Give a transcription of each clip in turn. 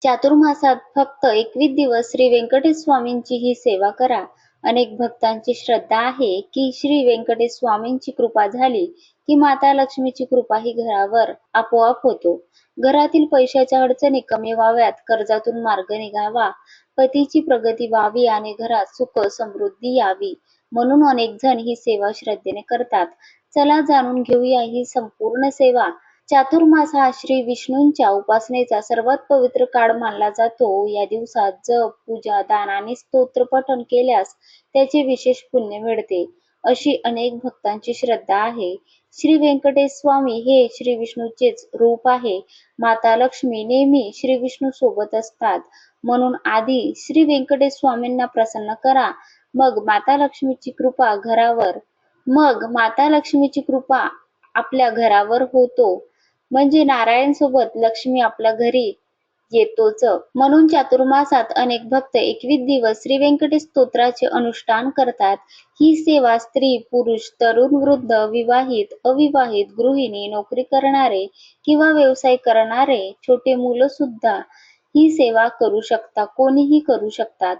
चातुर्मासात फक्त 21 दिवस श्री व्यंकटेश स्वामींची ही सेवा करा. अनेक भक्तांची श्रद्धा आहे की श्री व्यंकटेश स्वामींची कृपा झाली की माता लक्ष्मीची कृपा ही घरावर आपोआप होतो. घरातील पैशाच्या अडचणी कमी व्हाव्यात, कर्जातून मार्ग निघावा, पतीची प्रगती व्हावी आणि घरात सुख समृद्धी यावी म्हणून अनेक जण ही सेवा श्रद्धेने करतात. चला जाणून घेऊया ही संपूर्ण सेवा. चातुर्मास हा श्री विष्णूंच्या उपासनेचा सर्वात पवित्र काळ मानला जातो. या दिवसात जप, पूजा, दान आणि स्तोत्र पठण केल्यास त्याचे विशेष पुण्य मिळते, अशी अनेक भक्तांची श्रद्धा आहे. श्री व्यंकटेश स्वामी हे श्री विष्णूचेच रूप आहे. माता लक्ष्मी नेहमी श्री विष्णू सोबत असतात, म्हणून आधी श्री व्यंकटेश स्वामींना प्रसन्न करा, मग माता लक्ष्मीची कृपा आपल्या घरावर होतो. म्हणजे नारायण सोबत लक्ष्मी आपल्या घरी येतोच. म्हणून चातुर्मासात अनेक भक्त 21 दिवस श्री व्यंकटेश स्तोत्राचे अनुष्ठान करतात. ही सेवा स्त्री, पुरुष, तरुण, वृद्ध, विवाहित, अविवाहित, गृहिणी, नोकरी करणारे किंवा व्यवसाय करणारे, छोटे मुलं सुद्धा ही सेवा करू शकतात. कोणीही करू शकतात.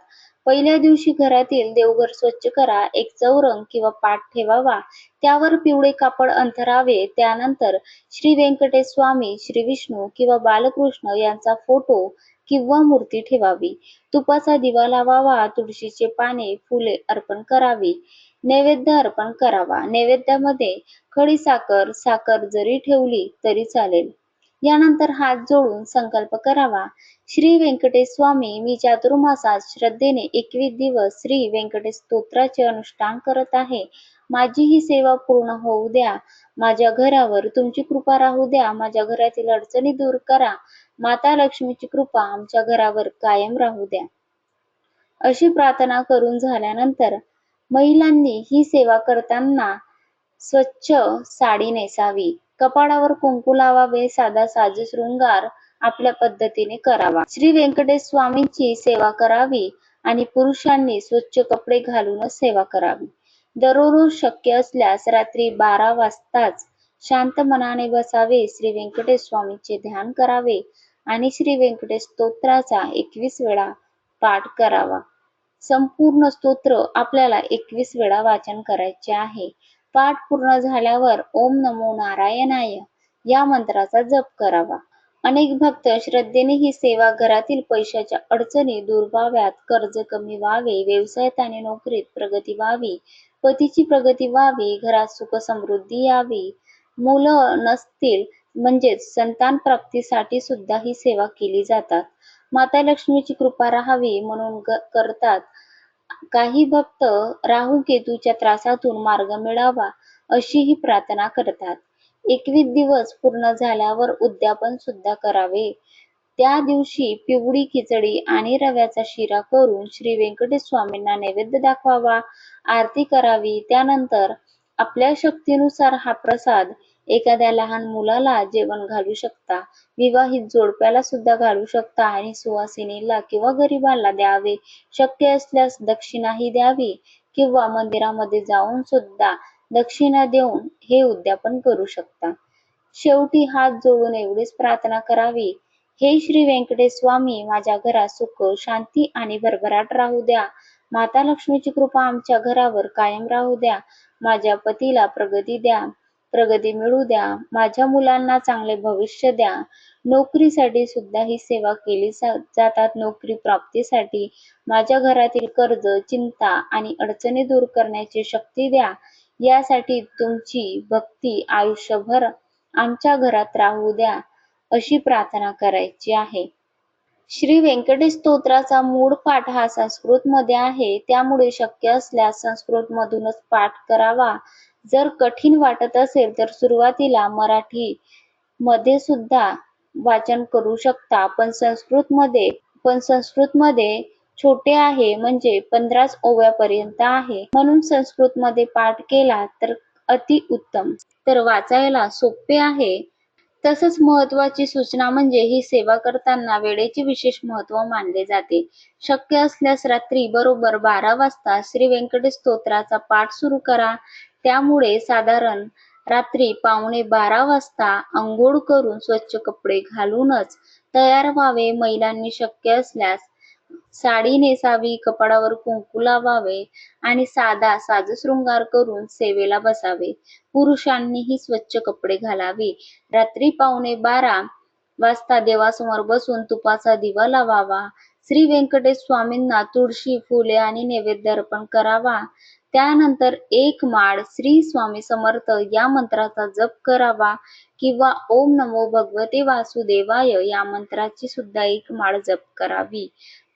पहिल्या दिवशी घरातील देवघर स्वच्छ करा. एक चौरंग किंवा पाट ठेवावा, त्यावर पिवळे कापड अंथरावे. त्यानंतर श्री व्यंकटेश स्वामी, श्री विष्णू किंवा बालकृष्ण यांचा फोटो किंवा मूर्ती ठेवावी. तुपाचा दिवा लावावा. तुळशीचे पाने, फुले अर्पण करावी. नैवेद्य अर्पण करावा. नैवेद्यामध्ये खडीसाखर, साखर जरी ठेवली तरी चालेल. यानंतर हात जोडून संकल्प करावा. श्री व्यंकटेश स्वामी, मी चातुर्मासात श्रद्धेने 21 दिवस श्री व्यंकटेश स्तोत्राचे अनुष्ठान करत आहे. माझी ही सेवा पूर्ण होऊ द्या. माझ्या घरावर तुमची कृपा राहू द्या. माझ्या घरातील अडचणी दूर करा. माता लक्ष्मीची कृपा आमच्या घरावर कायम राहू द्या. अशी प्रार्थना करून झाल्यानंतर महिलांनी ही सेवा करताना स्वच्छ साडी नेसावी. कपाळावर कुंकू लावावे. साधा साज शृंगार आपल्या पद्धतीने करावा. श्री व्यंकटेश स्वामींची सेवा करावी आणि पुरुषांनी स्वच्छ कपडे घालूनच सेवा करावी. दररोज शक्य असल्यास रात्री 12 वाजताच शांत मनाने बसावे. श्री व्यंकटेश स्वामींचे ध्यान करावे आणि श्री व्यंकटेश स्तोत्राचा 21 वेळा पाठ करावा. संपूर्ण स्तोत्र आपल्याला 21 वेळा वाचन करायचे आहे. पाठ पूर्ण झाल्यावर ओम नमो नारायणाय या मंत्राचा जप करावा. अनेक भक्त श्रद्धेने ही सेवा घरातील पैशाच्या अडचणी दूर व्हाव्यात, कर्ज कमी व्हावे, व्यवसायात आणि नोकरीत प्रगती व्हावी, पतीची प्रगती व्हावी, घरात सुख समृद्धी यावी, मुलं नसतील म्हणजेच संतान प्राप्तीसाठी सुद्धा ही सेवा केली जातात. माता लक्ष्मीची कृपा राहावी म्हणून करतात. काही भक्त राहू केतूच्या त्रासातून मार्ग मिळावा अशी ही प्रार्थना करतात. 21 दिवस पूर्ण झाल्यावर उद्यापन सुद्धा करावे. त्या दिवशी पिवळी खिचडी आणि रव्याचा शिरा करून श्री व्यंकटेश स्वामींना नैवेद्य दाखवावा, आरती करावी. त्यानंतर आपल्या शक्तीनुसार हा प्रसाद एखाद्या लहान मुलाला जेवण घालू शकता, विवाहित जोडप्याला सुद्धा घालू शकता आणि सुवासिनीला किंवा गरिबांना द्यावे. शक्य असल्यास दक्षिणाही द्यावी किंवा मंदिरामध्ये जाऊन सुद्धा दक्षिणा देऊन हे उद्यापन करू शकता. शेवटी हात जोडून एवढीच प्रार्थना करावी, हे श्री व्यंकटेश स्वामी, माझ्या घरात सुख, शांती आणि भरभराट राहू द्या. माता लक्ष्मीची कृपा आमच्या घरावर कायम राहू द्या. माझ्या पतीला प्रगती मिळू द्या. माझ्या मुलांना चांगले भविष्य द्या. नोकरीसाठी सुद्धा ही सेवा केली जातात. नोकरी प्राप्तीसाठी माझ्या घरातील कर्ज, चिंता आणि अडचणी दूर करण्याची शक्ती द्या. यासाठी तुमची भक्ती आयुष्यभर आमच्या घरात राहू द्या, अशी प्रार्थना करायची आहे. श्री व्यंकटेश स्तोत्राचा मूळ पाठ हा संस्कृत मध्ये आहे, त्यामुळे शक्य असल्यास संस्कृत मधूनच पाठ करावा. जर कठीण वाटत असेल तर सुरुवातीला मराठी मध्ये सुद्धा वाचन करू शकता, पण संस्कृत मध्ये छोटे आहे, म्हणजे 15 ओव्यापर्यंत आहे, म्हणून संस्कृत मध्ये पाठ केला तर अति उत्तम. तर वाचायला सोपे आहे. तसंच महत्त्वाची सूचना म्हणजे ही सेवा करताना वेळेचे विशेष महत्त्व मानले जाते. शक्य असल्यास रात्री बरोबर 12 वाजता श्री व्यंकटेश स्तोत्राचा पाठ सुरू करा. त्यामुळे साधारण रात्री 11:15 वाजता अंघोळ करून स्वच्छ कपडे घालूनच तयार व्हावे. महिलांनी शक्य असल्यास साडी नेसावी, कपाळावर कुंकू लावावे आणि साधा साजशृंगार करून सेवेला बसावे. पुरुषांनीही स्वच्छ कपडे घालावे. रात्री 11:15 वाजता देवासमोर बसून तुपाचा दिवा लावावा. श्री व्यंकटेश स्वामींना तुळशी, फुले आणि नैवेद्य अर्पण करावा. त्यानंतर एक माळ श्री स्वामी समर्थ या मंत्राचा जप करावा किंवा ओम नमो भगवते वासुदेवाय या मंत्राची सुद्धा एक माळ जप करावी.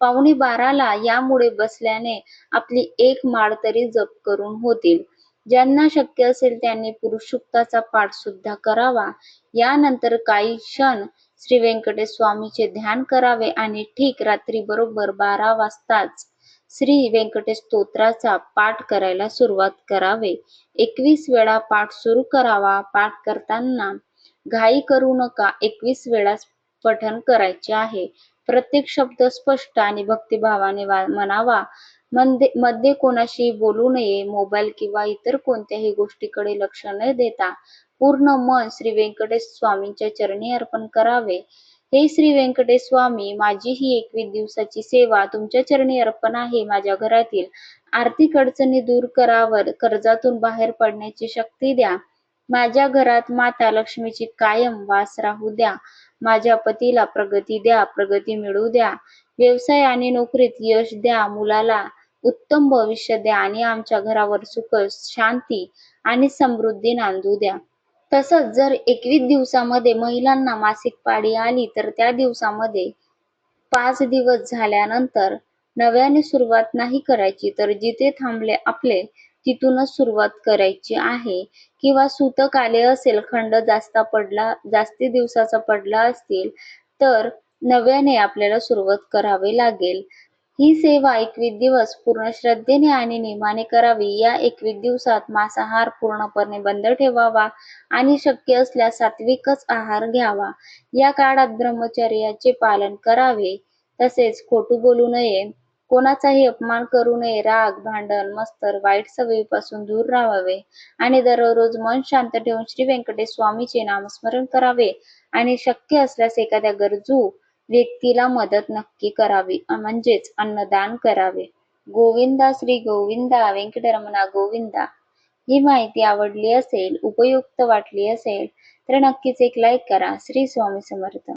11:15ला यामुळे बसल्याने आपली एक माळ तरी जप करून होतील. ज्यांना शक्य असेल त्यांनी पुरुष सूक्ताचा पाठ सुद्धा करावा. यानंतर काही क्षण श्री व्यंकटेश स्वामीचे ध्यान करावे आणि ठीक रात्री बरोबर 12 वाजताच श्री व्यंकटेश स्तोत्राचा पाठ करायला सुरुवात करावे. 21 वेळा पाठ सुरू करावा. पाठ करताना घाई करू नका. 21 वेळा पठण करायचे आहे. प्रत्येक शब्द स्पष्ट आणि भक्तिभावाने म्हणावा. मध्ये कोणाशी बोलू नये. मोबाईल किंवा इतर कोणत्याही गोष्टीकडे लक्ष न देता पूर्ण मन श्री व्यंकटेश स्वामींच्या चरणी अर्पण करावे. हे श्री व्यंकटेश स्वामी, माझी ही 21 दिवसाची सेवा तुमच्या चरणी अर्पण आहे. माझ्या घरातील आर्थिक अडचणी दूर करा, कर्जातून बाहेर पडण्याची शक्ती द्या. माझ्या घरात माता लक्ष्मीची कायम वास राहू द्या. माझ्या पतीला प्रगती द्या, प्रगती मिळू द्या. व्यवसाय आणि नोकरीत यश द्या. मुलाला उत्तम भविष्य द्या आणि आमच्या घरावर सुख, शांती आणि समृद्धी नांदू द्या. तसंच जर 21 दिवसामध्ये महिलांना मासिक पाळी आली तर त्या दिवसामध्ये 5 दिवस झाल्यानंतर नव्याने सुरुवात नाही करायची, तर जिथे थांबले आपले तिथूनच सुरुवात करायची आहे. किंवा सूतक आले असेल, खंड जास्ती दिवसाचा पडला असतील तर नव्याने आपल्याला सुरुवात करावी लागेल. ही सेवा 21 दिवस पूर्ण श्रद्धेने आणि नियमाने करावी. या 21 दिवसात मांसाहार पूर्णपणे बंद ठेवावा आणि शक्य असल्यास सात्विकच आहार घ्यावा. या काळात ब्रह्मचर्याचे पालन करावे. तसेच खोटू बोलू नये, कोणाचाही अपमान करू नये, राग, भांडण, मत्सर, वाईट सवयीपासून दूर राहावे आणि दररोज मन शांत ठेवून श्री व्यंकटेश स्वामीचे नामस्मरण करावे आणि शक्य असल्यास एखाद्या गरजू व्यक्तीला मदत नक्की करावी, म्हणजेच अन्नदान करावे. गोविंदा श्री गोविंदा व्यंकटरमणा गोविंदा. ही माहिती आवडली असेल, उपयुक्त वाटली असेल तर नक्कीच एक लाईक करा. श्री स्वामी समर्थ.